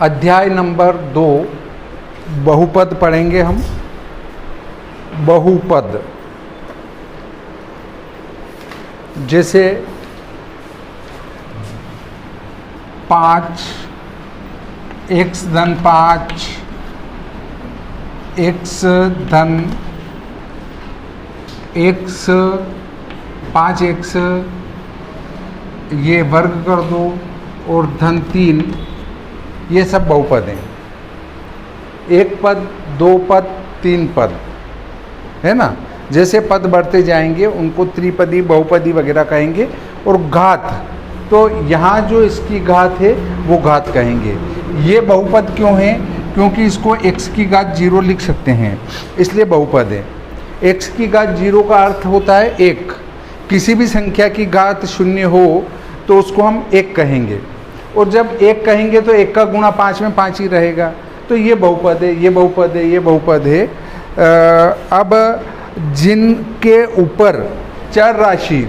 अध्याय नंबर 2 बहुपद पढ़ेंगे हम। बहुपद जैसे 5 x धन 5 x धन x 5x ये वर्ग कर दो और धन 3, ये सब बहुपद हैं। एक पद, दो पद, तीन पद, है ना। जैसे पद बढ़ते जाएंगे उनको त्रिपदी, बहुपदी वगैरह कहेंगे। और घात, तो यहाँ जो इसकी घात है वो घात कहेंगे। ये बहुपद क्यों है? क्योंकि इसको x की घात 0 लिख सकते हैं, इसलिए बहुपद है। x की घात 0 का अर्थ होता है 1। किसी भी संख्या की घात 0 हो तो उसको हम 1 कहेंगे। और जब 1 कहेंगे तो 1 का गुणा 5 में 5 ही रहेगा। तो ये बहुपद है, ये बहुपद है, ये बहुपद है। अब जिनके ऊपर चर राशि,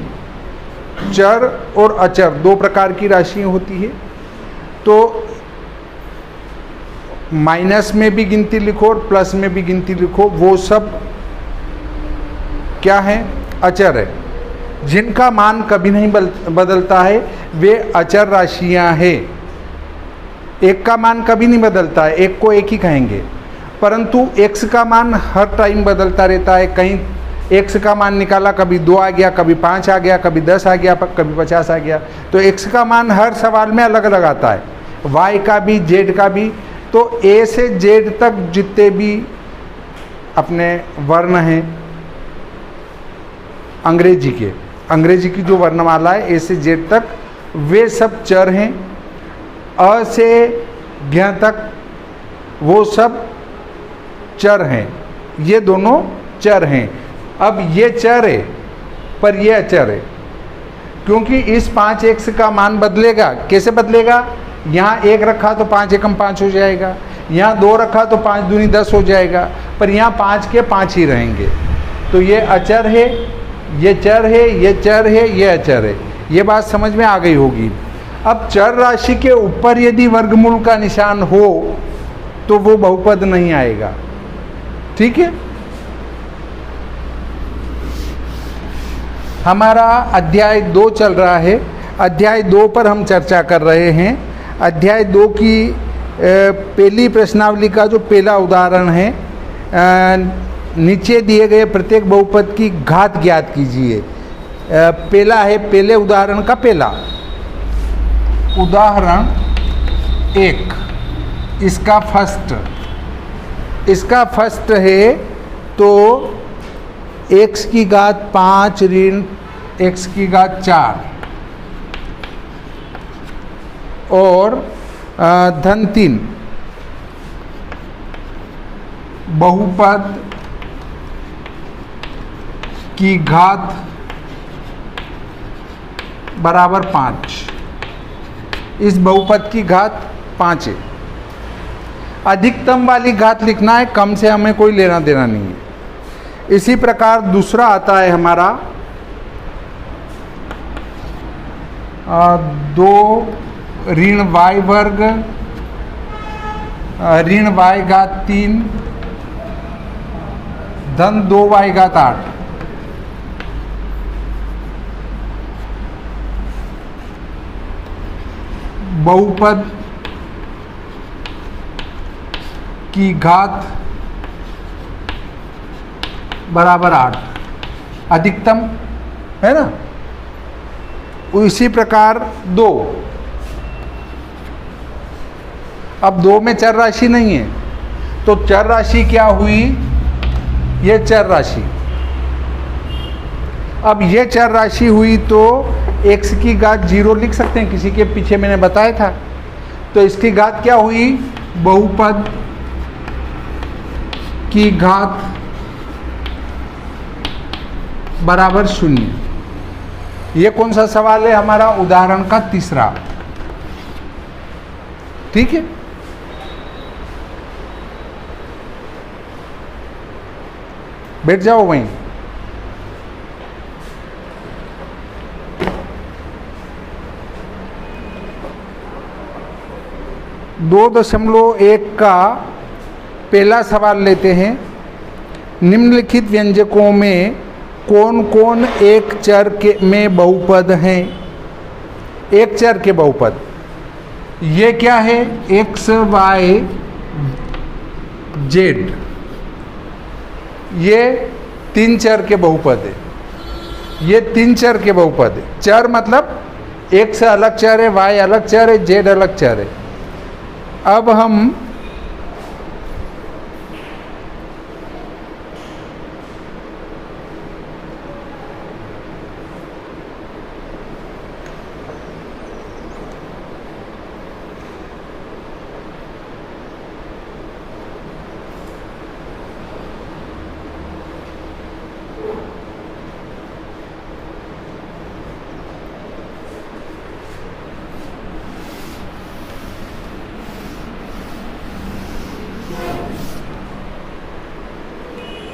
चर और अचर दो प्रकार की राशियाँ होती है, तो माइनस में भी गिनती लिखो और प्लस में भी गिनती लिखो, वो सब क्या है? अचर है। जिनका मान कभी नहीं बदलता है वे अचर राशियां हैं। एक का मान कभी नहीं बदलता है, एक को एक ही कहेंगे। परंतु x का मान हर टाइम बदलता रहता है। कहीं x का मान निकाला, कभी 2 आ गया, कभी 5 आ गया, कभी 10 आ गया, कभी 50 आ गया। तो x का मान हर सवाल में अलग अलग आता है, y का भी, z का भी। तो a से z तक जितने भी अपने वर्ण हैं अंग्रेजी की जो वर्णमाला है ए से जेड तक, वे सब चर हैं। अ से ज्ञ तक वो सब चर हैं। ये दोनों चर हैं। अब ये चर है पर ये अचर है, क्योंकि इस 5x का मान बदलेगा। कैसे बदलेगा? यहाँ 1 रखा तो 5 एकम 5 हो जाएगा, यहाँ 2 रखा तो 5 दूनी 10 हो जाएगा, पर यहाँ 5 के 5 ही रहेंगे। तो ये अचर है, ये चर है, ये चर है, ये अचर है। ये बात समझ में आ गई होगी। अब चर राशि के ऊपर यदि वर्गमूल का निशान हो तो वो बहुपद नहीं आएगा। ठीक है। हमारा अध्याय 2 चल रहा है। अध्याय 2 पर हम चर्चा कर रहे हैं। अध्याय 2 की पहली प्रश्नावली का जो पहला उदाहरण है, नीचे दिए गए प्रत्येक बहुपद की घात ज्ञात कीजिए। पहला है, पहले उदाहरण का पहला उदाहरण 1, इसका फर्स्ट है तो x की घात 5 ऋण x की घात 4 और धन 3 बहुपद की घात बराबर 5। इस बहुपद की घात 5 है। अधिकतम वाली घात लिखना है, कम से हमें कोई लेना देना नहीं है। इसी प्रकार दूसरा आता है हमारा 2 ऋण y वर्ग ऋण y घात 3 धन 2y घात 8। बहुपद की घात बराबर 8, अधिकतम है ना। इसी प्रकार 2, अब 2 में चर राशि नहीं है, तो चर राशि क्या हुई? ये चर राशि। अब ये चर राशि हुई तो x की घात 0 लिख सकते हैं, किसी के पीछे मैंने बताया था। तो इसकी घात क्या हुई? बहुपद की घात बराबर 0। ये कौन सा सवाल है? हमारा उदाहरण का तीसरा। ठीक है। बैठ जाओ वहीं। 2.1 का पहला सवाल लेते हैं। निम्नलिखित व्यंजकों में कौन कौन एक चर के में बहुपद हैं? एक चर के बहुपद ये क्या है? x, y, z, ये 3 चर के बहुपद है। ये 3 चर के बहुपद है। चर मतलब x अलग चर है, y अलग चर है, z अलग चर है। अब हम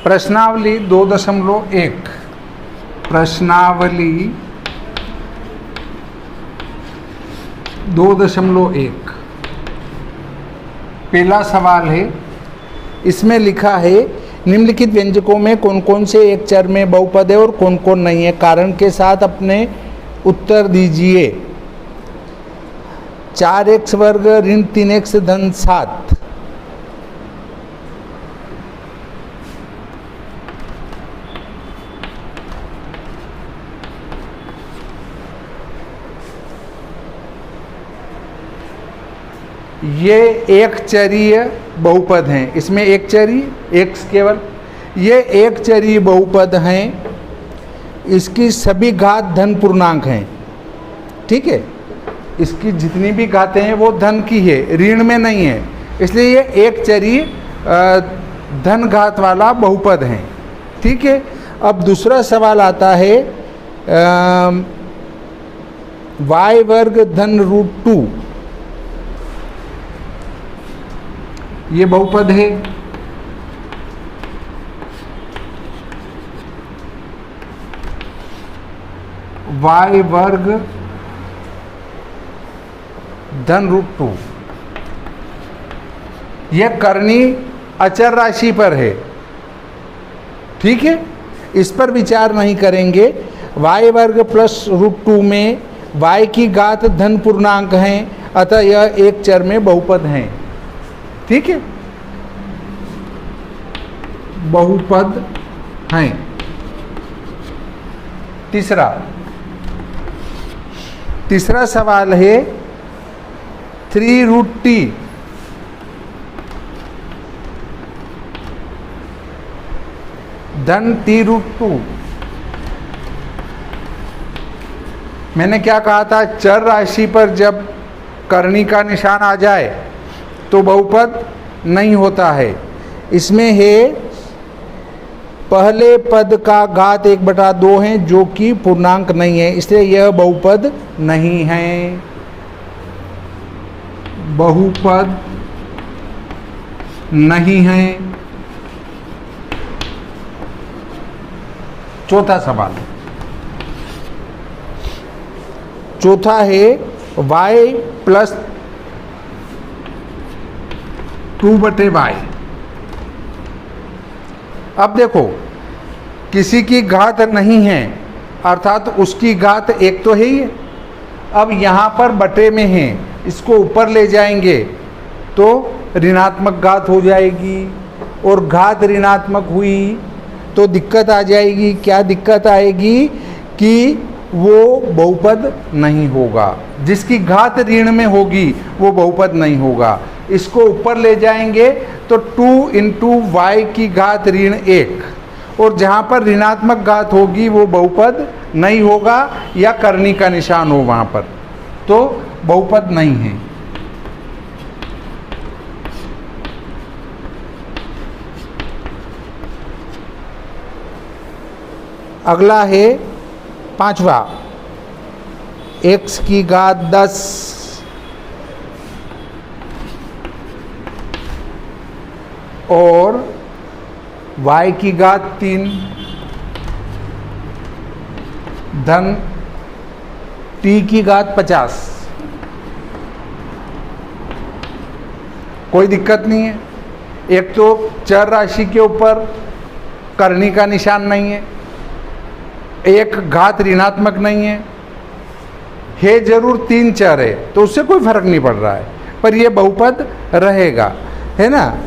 प्रश्नावली 2.1 प्रश्नावली 2.1 पहला सवाल है। इसमें लिखा है निम्नलिखित व्यंजकों में कौन कौन से एक चर में बहुपद है और कौन कौन नहीं है। कारण के साथ अपने उत्तर दीजिए। 4x वर्ग ऋण 3x धन 7, ये एक चरीय बहुपद हैं। इसमें एक चरीय x केवल, ये एक चरीय बहुपद हैं। इसकी सभी घात धन पूर्णांक हैं। ठीक है, इसकी जितनी भी घातें हैं वो धन की है, ऋण में नहीं है, इसलिए ये एक चरीय धन घात वाला बहुपद है। ठीक है, अब दूसरा सवाल आता है y वर्ग धन √2, ये बहुपद है। y वर्ग धन √2, यह करनी अचर राशि पर है। ठीक है, इस पर विचार नहीं करेंगे। y वर्ग प्लस √2 में y की घात धन पूर्णांक हैं, अतः यह एक चर में बहुपद हैं। ठीक है, बहुपद हैं। तीसरा सवाल है 3√t धन t√2। मैंने क्या कहा था? चर राशि पर जब करनी का निशान आ जाए तो बहुपद नहीं होता है। इसमें है पहले पद का घात 1/2 है जो कि पूर्णांक नहीं है, इसलिए यह बहुपद नहीं है। बहुपद नहीं है। चौथा सवाल, चौथा है y प्लस 2/y। अब देखो, किसी की घात नहीं है अर्थात उसकी घात एक तो है ही। अब यहाँ पर बटे में है, इसको ऊपर ले जाएंगे तो ऋणात्मक घात हो जाएगी, और घात ऋणात्मक हुई तो दिक्कत आ जाएगी। क्या दिक्कत आएगी? कि वो बहुपद नहीं होगा। जिसकी घात ऋण में होगी वो बहुपद नहीं होगा। इसको ऊपर ले जाएंगे तो 2 × y की घात ऋण 1, और जहाँ पर ऋणात्मक घात होगी वो बहुपद नहीं होगा, या करनी का निशान हो वहाँ पर, तो बहुपद नहीं है। अगला है 5वां, x की घात 10 और y की घात 3 धन t की घात 50। कोई दिक्कत नहीं है। एक तो चर राशि के ऊपर करनी का निशान नहीं है, एक घात ऋणात्मक नहीं है जरूर 3 चर है, तो उससे कोई फर्क नहीं पड़ रहा है, पर ये बहुपद रहेगा, है ना।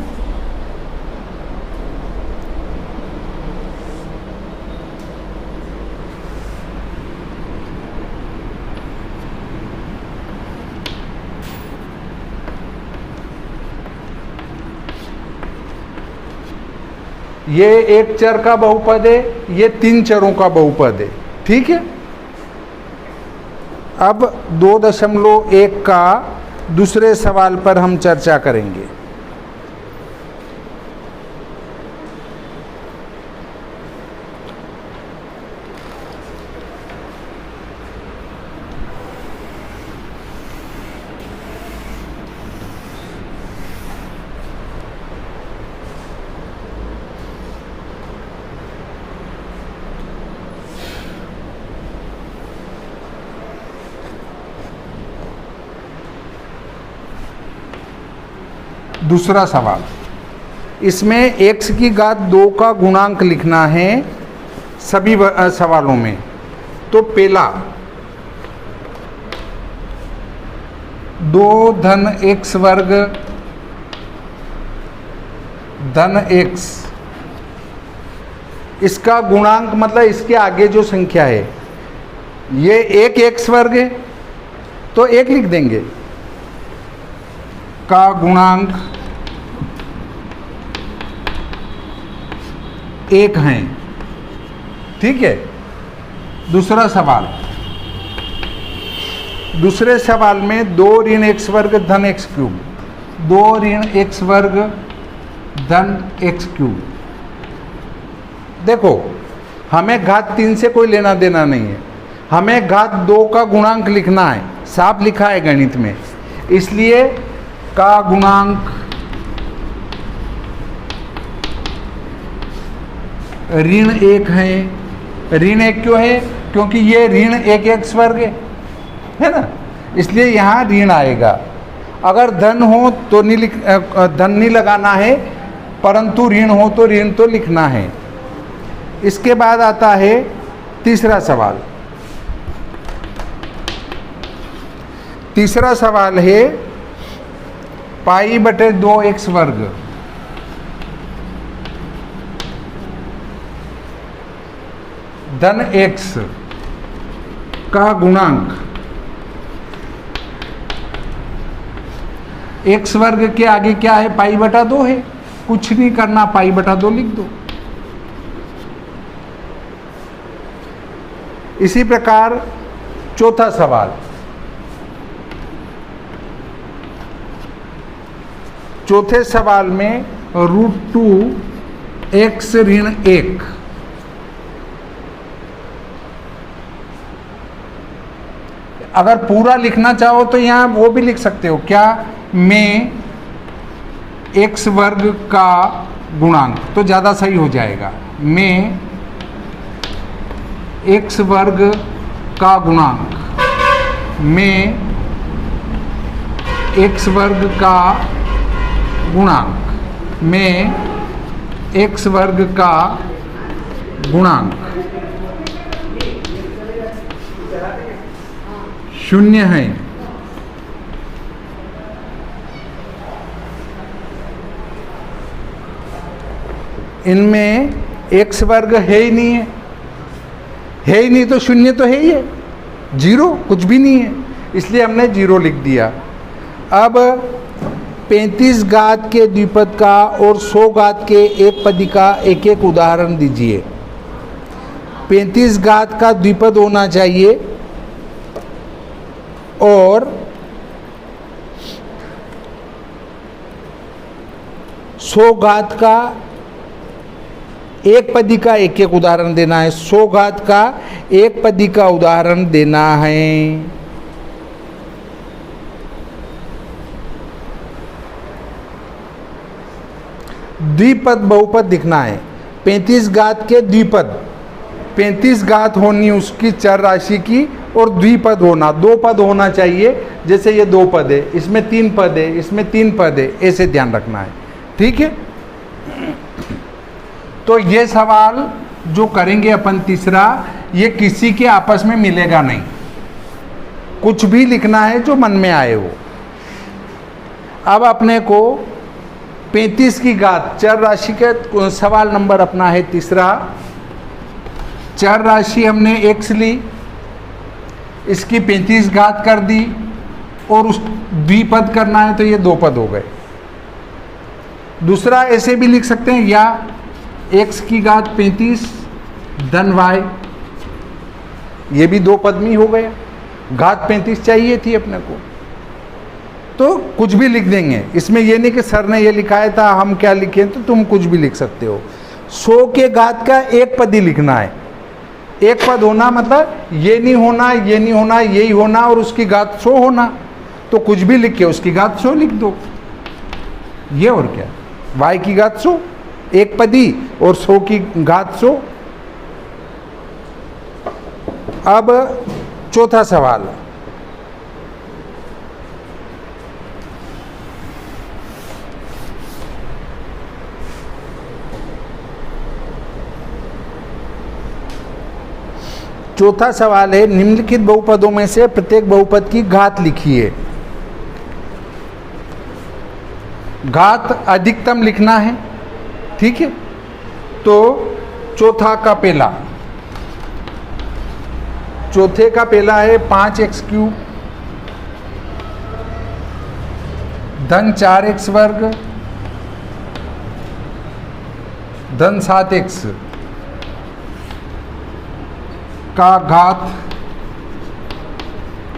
ये एक चर का बहुपद है, ये 3 चरों का बहुपद है, ठीक है। अब 2.1 का दूसरे सवाल पर हम चर्चा करेंगे। दूसरा सवाल, इसमें x की घात 2 का गुणांक लिखना है सभी सवालों में। तो पहला 2 धन x वर्ग धन x, इसका गुणांक मतलब इसके आगे जो संख्या है, ये एक x वर्ग है तो 1 लिख देंगे, का गुणांक 1 है, ठीक है। दूसरा सवाल, दूसरे सवाल में 2 ऋण x वर्ग धन x क्यूब, 2 ऋण x वर्ग धन x क्यूब। देखो हमें घात 3 से कोई लेना देना नहीं है, हमें घात 2 का गुणांक लिखना है, साफ लिखा है गणित में, इसलिए का गुणांक ऋण 1 है। ऋण 1 क्यों है? क्योंकि ये ऋण 1 x वर्ग है ना, इसलिए यहाँ ऋण आएगा। अगर धन हो तो नहीं धन नहीं लगाना है, परंतु ऋण हो तो ऋण तो लिखना है। इसके बाद आता है तीसरा सवाल। तीसरा सवाल है पाई बटे 2x वर्ग धन x का गुणांक, x वर्ग के आगे क्या है? पाई बटा 2 है, कुछ नहीं करना, पाई बटा 2 लिख दो। इसी प्रकार चौथा सवाल, चौथे सवाल में √2x ऋण 1, अगर पूरा लिखना चाहो तो यहाँ वो भी लिख सकते हो, क्या में x वर्ग का गुणांक, तो ज़्यादा सही हो जाएगा। में x वर्ग का गुणांक, में x वर्ग का गुणांक, में x वर्ग का गुणांक 0 है। इनमें x वर्ग है ही नहीं है, है ही नहीं तो 0 तो है ही है, 0 कुछ भी नहीं है, इसलिए हमने 0 लिख दिया। अब 35 घात के द्विपद का और 100 घात के एक पदी का एक एक उदाहरण दीजिए। 35 घात का द्विपद होना चाहिए और 100 घात का एक पदी का एक एक उदाहरण देना है, 100 घात का एक पदी का उदाहरण देना है। द्विपद बहुपद दिखना है। 35 घात के द्विपद, 35 घात होनी उसकी चर राशि की और द्विपद होना, 2 पद होना चाहिए। जैसे ये 2 पद है, इसमें 3 पद है, इसमें 3 पद है, ऐसे ध्यान रखना है। ठीक है, तो ये सवाल जो करेंगे अपन तीसरा, ये किसी के आपस में मिलेगा नहीं, कुछ भी लिखना है जो मन में आए वो। अब अपने को 35 की घात चर राशि का सवाल नंबर अपना है तीसरा। चर राशि हमने x ली, इसकी 35 घात कर दी और उस द्विपद करना है तो ये 2 पद हो गए। दूसरा ऐसे भी लिख सकते हैं, या x की घात 35 धन y, ये भी 2 पद में हो गया। घात 35 चाहिए थी अपने को, तो कुछ भी लिख देंगे। इसमें ये नहीं कि सर ने ये लिखाया था हम क्या लिखें, तो तुम कुछ भी लिख सकते हो। 100 के घात का 1 पद ही लिखना है। 1 पद होना मतलब ये नहीं होना, ये नहीं होना, यही होना और उसकी घात 100 होना। तो कुछ भी लिख के उसकी घात 100 लिख दो, ये और क्या। y की घात 100 1 पदी और 100 की घात 100। अब चौथा सवाल, चौथा सवाल है, निम्नलिखित बहुपदों में से प्रत्येक बहुपद की घात लिखिए। घात अधिकतम लिखना है। ठीक है, तो चौथे का पहला है 5x³ धन 4x वर्ग धन 7x का घात,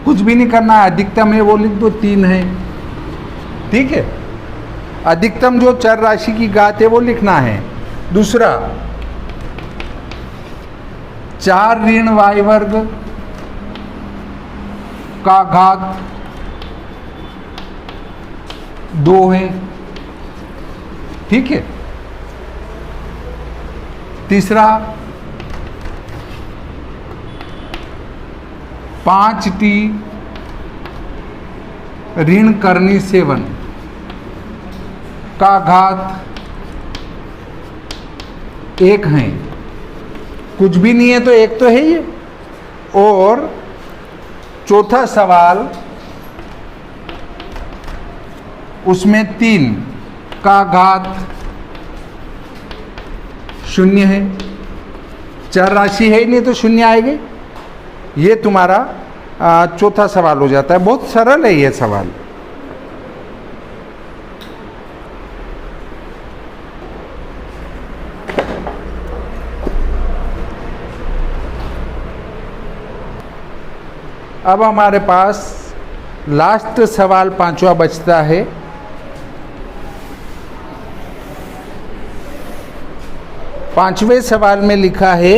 कुछ भी नहीं करना है, अधिकतम है वो लिख दो, 3 है। ठीक है, अधिकतम जो चर राशि की घात है वो लिखना है। दूसरा 4 ऋण y वर्ग का घात 2 है। ठीक है, तीसरा 5t ऋण करनी 7 का घात 1 है। कुछ भी नहीं है तो 1 तो है ये। और चौथा सवाल, उसमें 3 का घात 0 है। चर राशि है ही नहीं तो 0 आएगी। ये तुम्हारा चौथा सवाल हो जाता है। बहुत सरल है ये सवाल। अब हमारे पास लास्ट सवाल 5वां बचता है। पांचवें सवाल में लिखा है,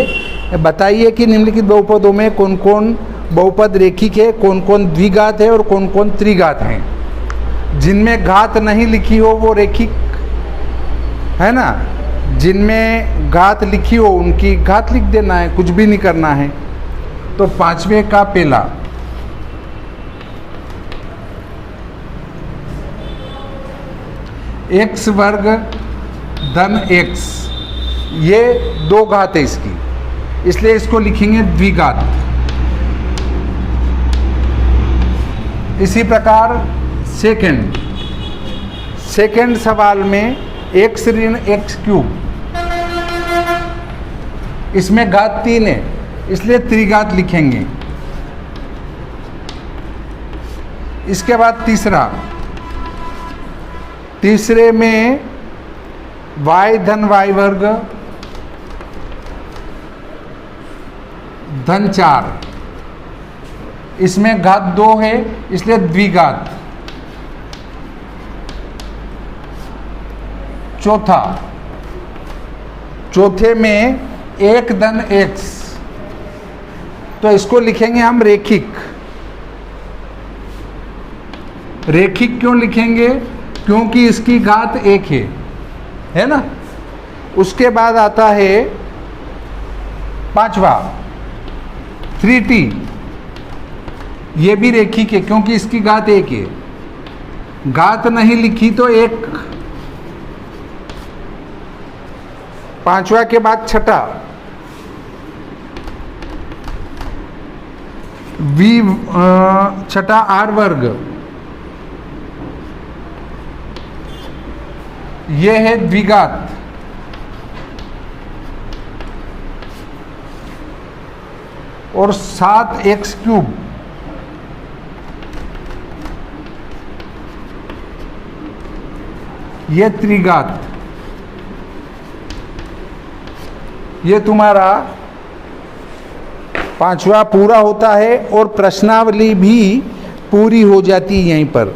बताइए कि निम्नलिखित बहुपदों में कौन कौन बहुपद रेखिक है, कौन कौन द्विघात है और कौन कौन त्रिघात हैं। जिनमें घात नहीं लिखी हो वो रेखिक है ना, जिनमें घात लिखी हो उनकी घात लिख देना है, कुछ भी नहीं करना है। तो पांचवें का पहला, x वर्ग धन x, ये 2 घात है इसकी, इसलिए इसको लिखेंगे द्विघात। इसी प्रकार सेकंड सवाल में x ऋण x³, इसमें घात 3 है इसलिए त्रिघात लिखेंगे। इसके बाद तीसरे में y धन y वर्ग धन 4, इसमें घात 2 है इसलिए द्विघात। चौथे में 1 धन x, तो इसको लिखेंगे हम रेखिक। रेखिक क्यों लिखेंगे? क्योंकि इसकी घात 1 है ना। उसके बाद आता है 5वां 3t ये भी रेखिक है क्योंकि इसकी घात 1 है, घात नहीं लिखी तो 1, पांचवा के बाद छठा v छठा r वर्ग, ये है द्विघात, और 7x क्यूब, ये त्रिघात। ये तुम्हारा पांचवा पूरा होता है और प्रश्नावली भी पूरी हो जाती है यहीं पर।